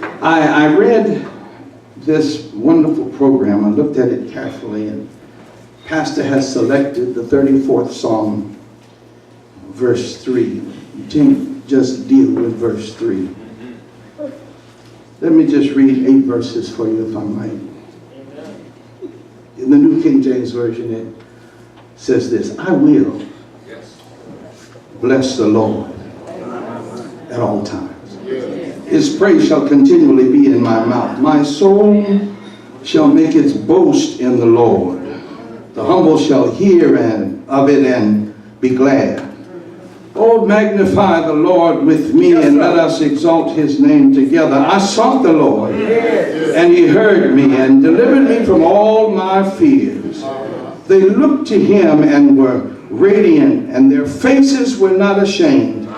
I read this wonderful program. I looked at it carefully, and Pastor has selected the 34th Psalm, verse 3. Just deal with verse 3. Let me just read 8 verses for you, if I might. In the New King James Version, it says this: I will bless the Lord at all times. His praise shall continually be in my mouth. My soul shall make its boast in the Lord. The humble shall hear of it and be glad. Oh, magnify the Lord with me, and let us exalt his name together. I sought the Lord, and he heard me and delivered me from all my fears. They looked to him and were radiant, and their faces were not ashamed.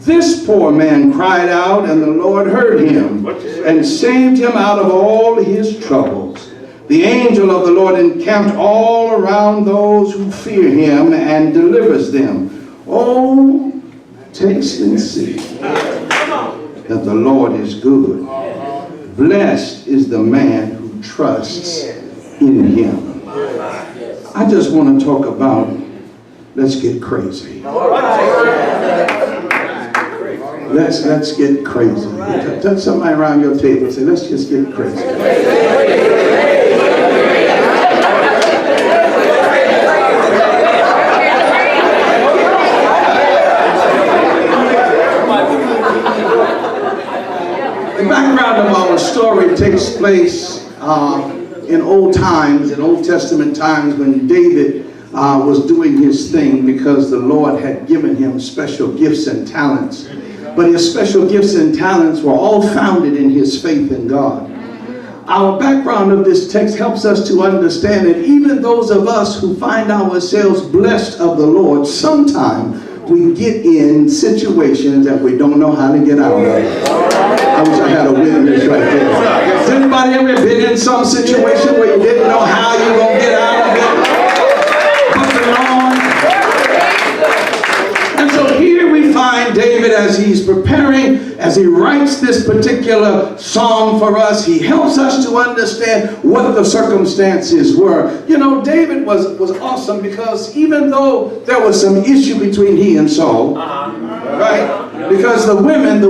This poor man cried out, and the Lord heard him and saved him out of all his troubles. The angel of the Lord encamped all around those who fear him and delivers them. Oh, taste and see that the Lord is good. Blessed is the man who trusts in him. I just want to talk about, let's get crazy. Let's get crazy. Touch somebody around your table and say, let's just get crazy. The background of our story takes place in old times, in Old Testament times, when David was doing his thing because the Lord had given him special gifts and talents. But his special gifts and talents were all founded in his faith in God. Our background of this text helps us to understand that even those of us who find ourselves blessed of the Lord, sometimes we get in situations that we don't know how to get out of. I wish I had a witness right there. Has anybody ever been in some situation where you didn't know how you were going to get out of it? But the Lord. And so here we find David as he's preparing, as he writes this particular psalm for us. He helps us to understand what the circumstances were. You know, David was awesome because even though there was some issue between he and Saul, right? Because the women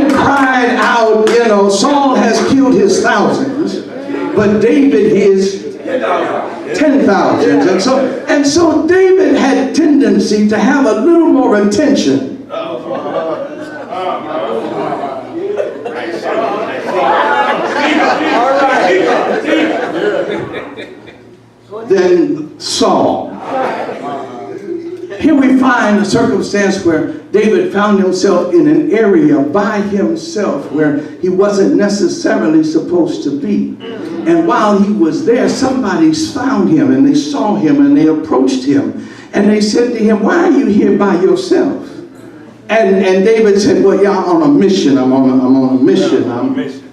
cried out, you know, Saul has killed his thousands, but David his 10,000s. And so David had tendency to have a little more attention than Saul. Here we find a circumstance where David found himself in an area by himself where he wasn't necessarily supposed to be. And while he was there, somebody found him, and they saw him, and they approached him, and they said to him, why are you here by yourself? And David said, well, yeah, I'm on a mission. I'm on a mission.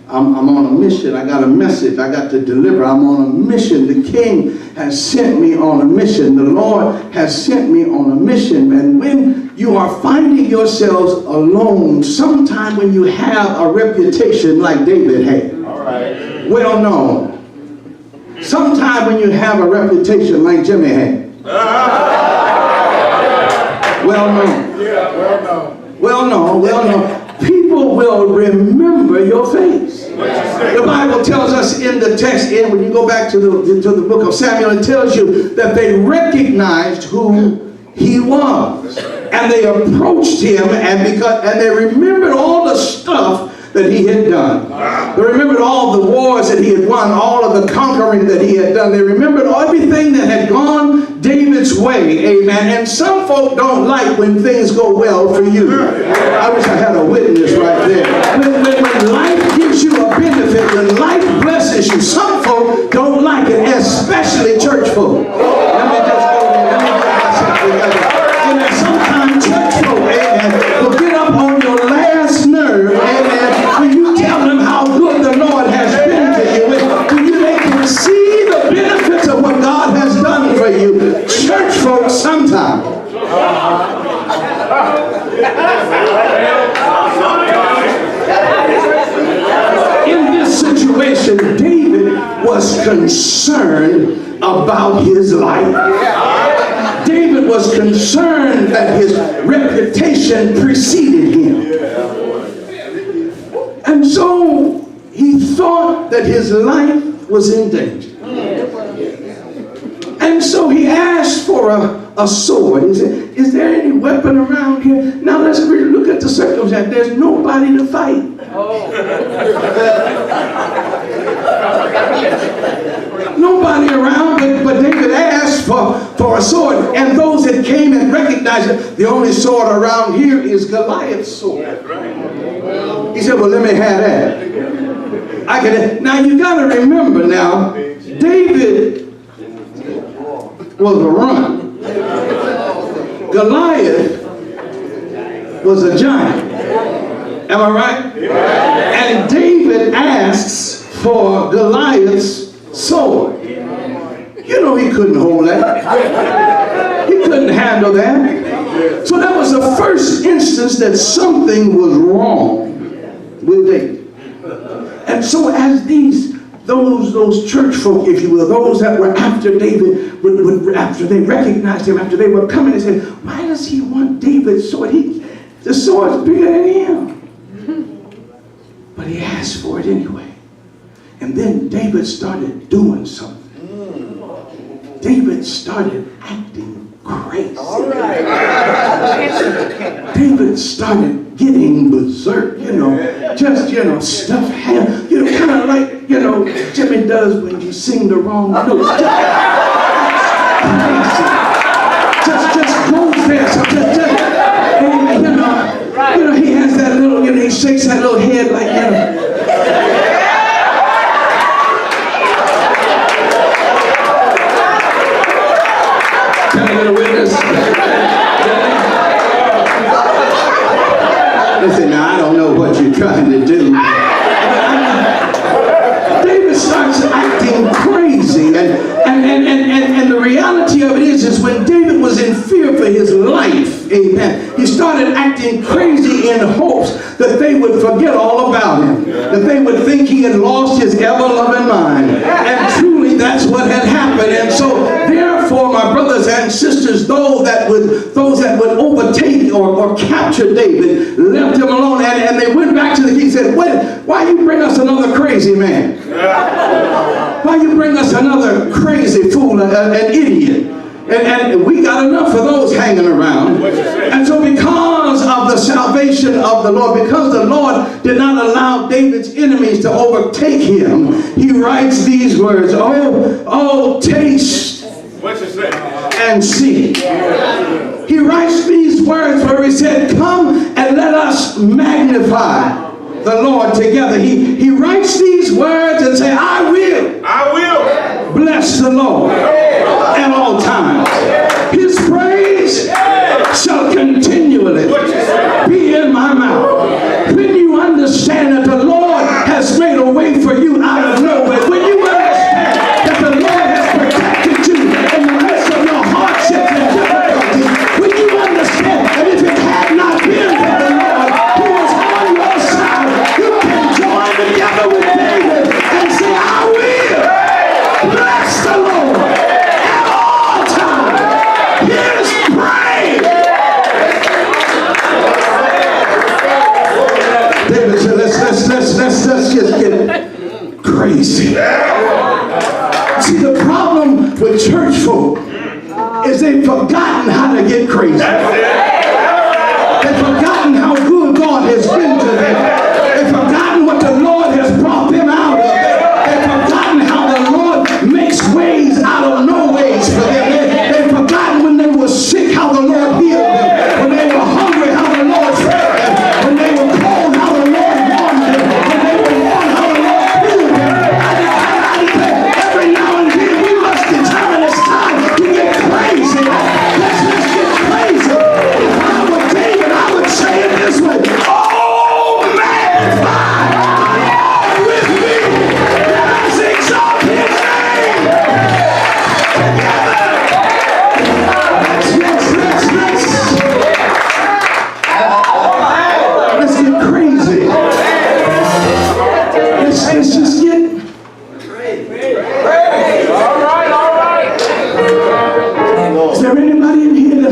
I'm on a mission. I got a message I got to deliver. I'm on a mission. The king has sent me on a mission. The Lord has sent me on a mission. And when you are finding yourselves alone, sometime when you have a reputation like David had, well known, sometime when you have a reputation like Jimmy had, well known, people will remember your face. The Bible tells us in the text, and when you go back to the book of Samuel, it tells you that they recognized who he was, and they approached him, and they remembered all the stuff that he had done. They remembered all the wars that he had won, all of the conquering that he had done. They remembered everything that had gone David's way, amen. And some folk don't like when things go well for you. I wish I had a witness right there. When life gives you a benefit, when life blesses you, some folk don't like it, especially church folk. Let me just go there. Let me get myself together. Amen. Sometimes church folk, amen, will get up on your last nerve, amen, when you tell them how good the Lord has been to you, when they can see the benefits of what God has done for you. Church folks sometimes In this situation, David was concerned about his life. David was concerned that his reputation preceded him. And so he thought that his life was in danger. And so he asked for a sword. He said, is there any weapon around here? Now let's really look at the circumstance. There's nobody to fight. Nobody around, but David asked for a sword. And those that came and recognized it, the only sword around here is Goliath's sword. He said, well, let me have that. Now you got to remember now, David was a run. Goliath was a giant. Am I right? And David asks for Goliath's sword. You know he couldn't hold that. He couldn't handle that. So that was the first instance that something was wrong with David. And so as those church folk, if you will, those that were after David, after they recognized him, after they were coming, they said, why does he want David's sword? The sword's bigger than him. But he asked for it anyway. And then David started doing something. David started acting crazy. All right. David started getting berserk, stuff hand, kind of like, Jimmy does when you sing the wrong notes. Just goes there. So he has that little, he shakes that little head like, Can I get a witness? Listen, now I don't know what you're trying to do. David starts acting crazy, and the reality of it is when David was in fear for his life, amen, he started acting crazy in hopes that they would forget all about him, that they would think he had lost his ever-loving mind. And truly that's what had happened. And so therefore, my brothers and sisters, those that would overtake or capture David left him alone, and they went back to the king and said, why you bring us another crazy man? Why you bring us another crazy fool, an idiot? And we got enough of those hanging around. And so because of the salvation of the Lord, because the Lord did not allow David's enemies to overtake him, he writes these words, oh, taste and see. He writes these words where he said, come and let us magnify the Lord together. He writes these words and say, I will bless the Lord at all times. His praise shall continually be in my mouth. When you understand that the Lord has made a way for you out of nowhere, when you understand that the Lord has protected you in the midst of your hardships and difficulties, when you understand that if it had not been for the Lord who was on your side, you can join together with David and say, I will bless the Lord at all times.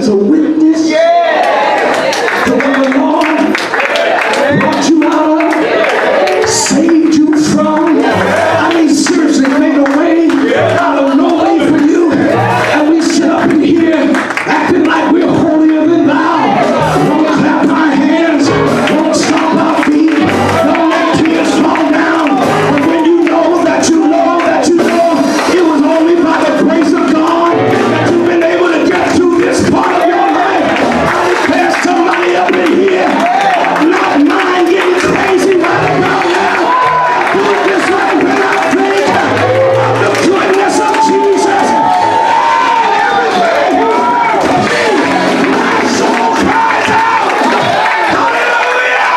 as a witness to what the Lord brought you out of, saved you from? I mean, seriously, made a way out of no way for you. And we sit up in here acting like we're holier than thou. Don't clap our hands. Don't stomp our feet. Don't let tears fall down. But when you know that you know that you know it was only by the grace of God that you've been able to get through this part of your life. I declare somebody up in here not mind getting crazy right about now. Do it this way when I think of the goodness of Jesus. Everything. My soul cries out. Hallelujah.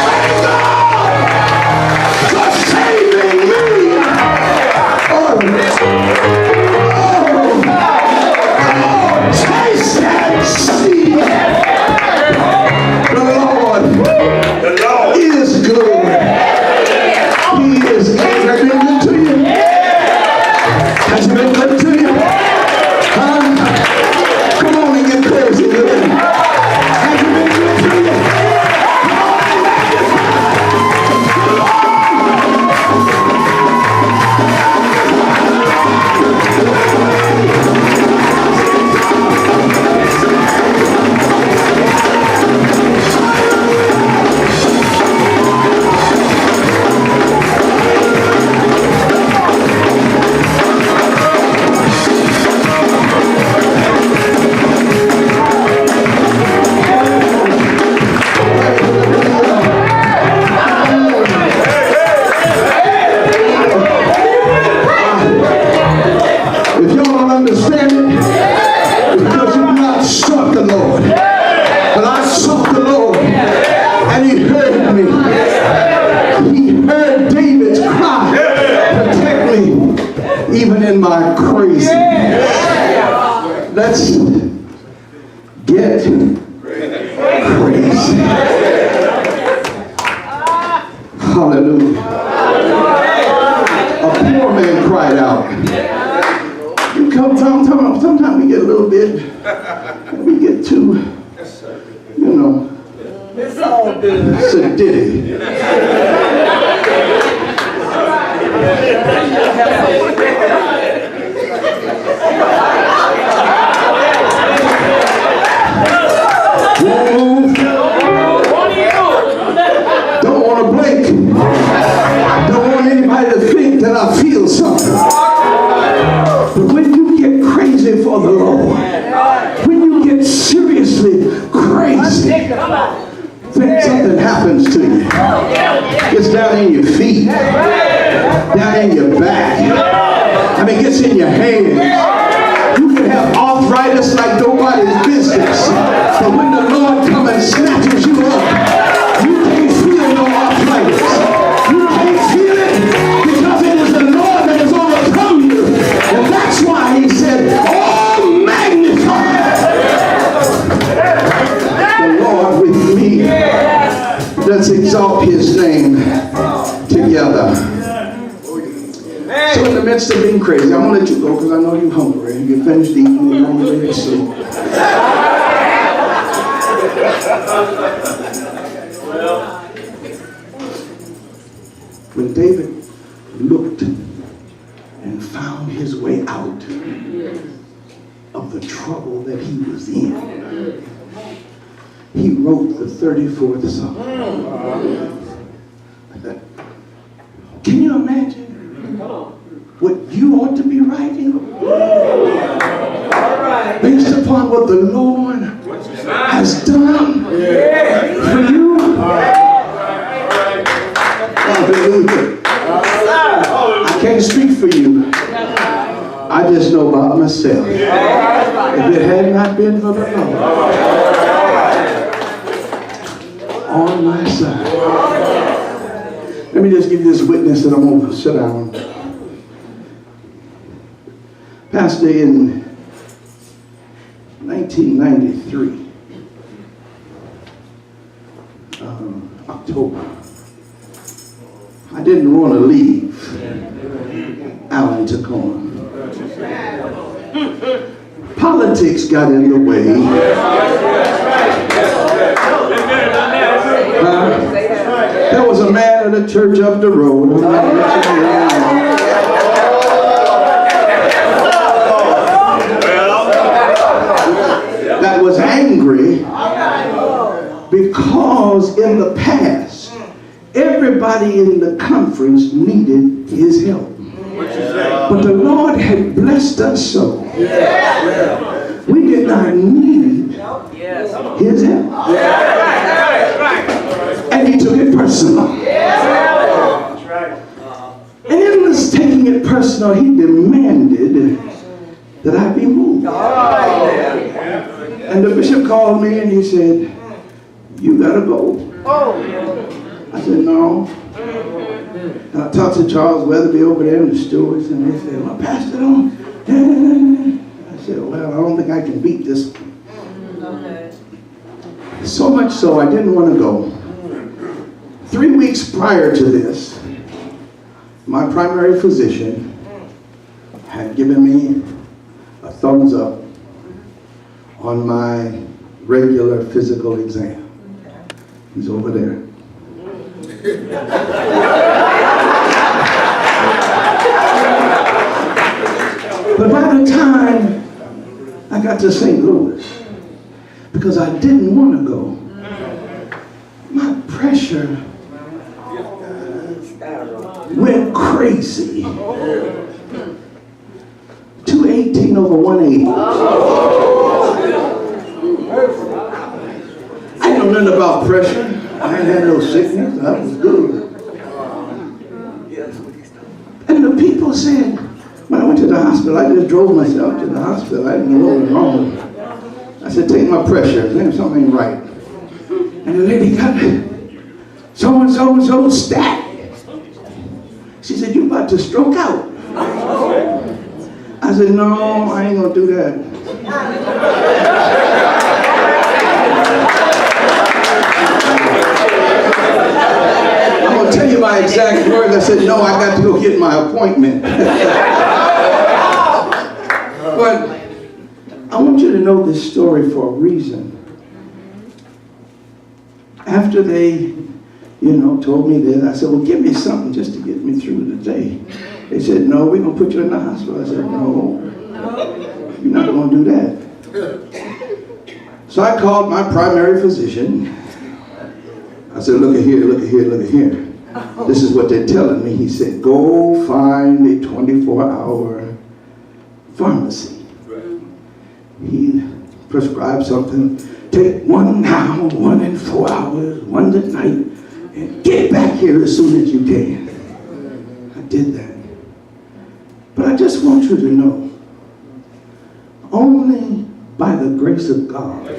Thank God for saving me. Taste and see. The Lord is good. He is. Has he been good to you? Has he been good to you? Huh? Come on and get crazy with him. Has he been good to you? Come on and magnify the Lord. If y'all don't understand it, it's because you've not sought the Lord. But I sought the Lord, and he heard me. He heard David's cry, protect me, even in my crazy. Let's get crazy. Hallelujah. A poor man cried out. Sometimes we get a little bit, we get too, It's all good. sedity. Don't want to blink. Don't want anybody to think that I feel something. But when you get crazy for the Lord, when you get seriously crazy, think something happens to you. Gets down in your feet, down in your back. I mean, gets in your hands. You can have arthritis like nobody's business. But when the Lord comes and snatches you up, you can't feel no arthritis. You can't feel it because it is the Lord that has overcome you. And that's why he said, oh, magnify the Lord with me. Let's exalt his name together. So in the midst of being crazy, I'm going to let you go because I know you're hungry. You finished eating and you're ready to sleep. When David looked and found his way out of the trouble that he was in, he wrote the 34th Psalm. Can you imagine what you ought to be writing? Based upon what the Lord has done for you. Hallelujah. I can't speak for you. I just know about myself. If it had not been for the Lord on my side. Let me just give you this witness that I'm going to sit down. Pastor, in 1993, October, I didn't want to leave Allen Tacoma. Politics got in the way. There was a man at a church up the road that was angry because in the past everybody in the conference needed his help. But the Lord had blessed us so. We did not need his help. And he took it personal. And in this taking it personal, he demanded that I be moved. And the bishop called me and he said, "You gotta go." I said, "No." And I talked to Charles Weatherby over there and the stewards, and they said, "Well, Pastor, don't." I said, "Well, I don't think I can beat this." So much so, I didn't want to go. 3 weeks prior to this, my primary physician had given me a thumbs up on my regular physical exam. He's over there. But by the time I got to St. Louis, because I didn't want to go, my pressure went crazy. 218 over 180. I didn't know nothing about pressure. I ain't had no sickness. I was good. And the people said, when I went to the hospital, I just drove myself to the hospital. I didn't know what was wrong. I said, "Take my pressure. Then something ain't right." And the lady got so stat. She said, "You about to stroke out." I said, "No, I ain't gonna do that." I'm gonna tell you my exact words. I said, "No, I got to go get my appointment." But I want you to know this story for a reason. After they, told me this, I said, "Well, give me something just to get me through the day." They said, "No, we're going to put you in the hospital." I said, "No, you're not going to do that." So I called my primary physician. I said, "Look at here, look at here, look at here. This is what they're telling me." He said, "Go find a 24-hour pharmacy." He prescribed something. "Take one now, one in 4 hours, one at night, and get back here as soon as you can." I did that. But I just want you to know, only by the grace of God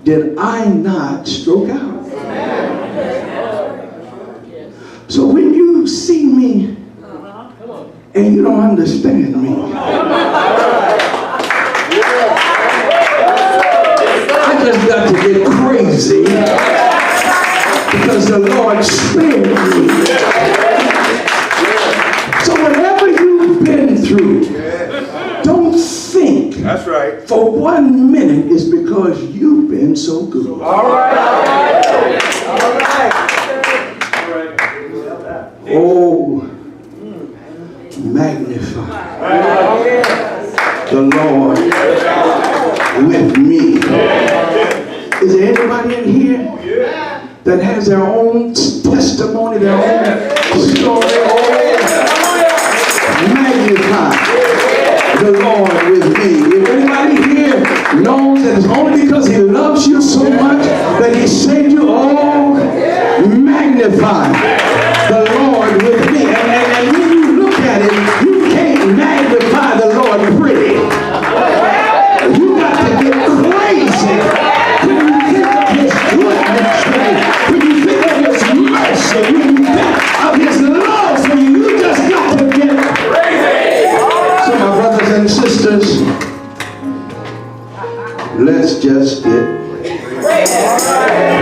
did I not stroke out. So when you see me and you don't understand me, I just got to get crazy because the Lord spared me. So whatever you've been through, don't think That's right. for 1 minute it's because you've been so good. All right. All right. Oh, magnify the Lord with me. Is there anybody in here that has their own testimony, their own story? Magnify the Lord with me. If anybody here knows that it's only because he loves you so much that he saved you, magnify the Lord with me. And when you look at it, you can't magnify the Lord pretty. You got to get crazy when you think of his goodness, when you think of his mercy, when you think of his love for you. You just got to get crazy. So my brothers and sisters, let's just get crazy.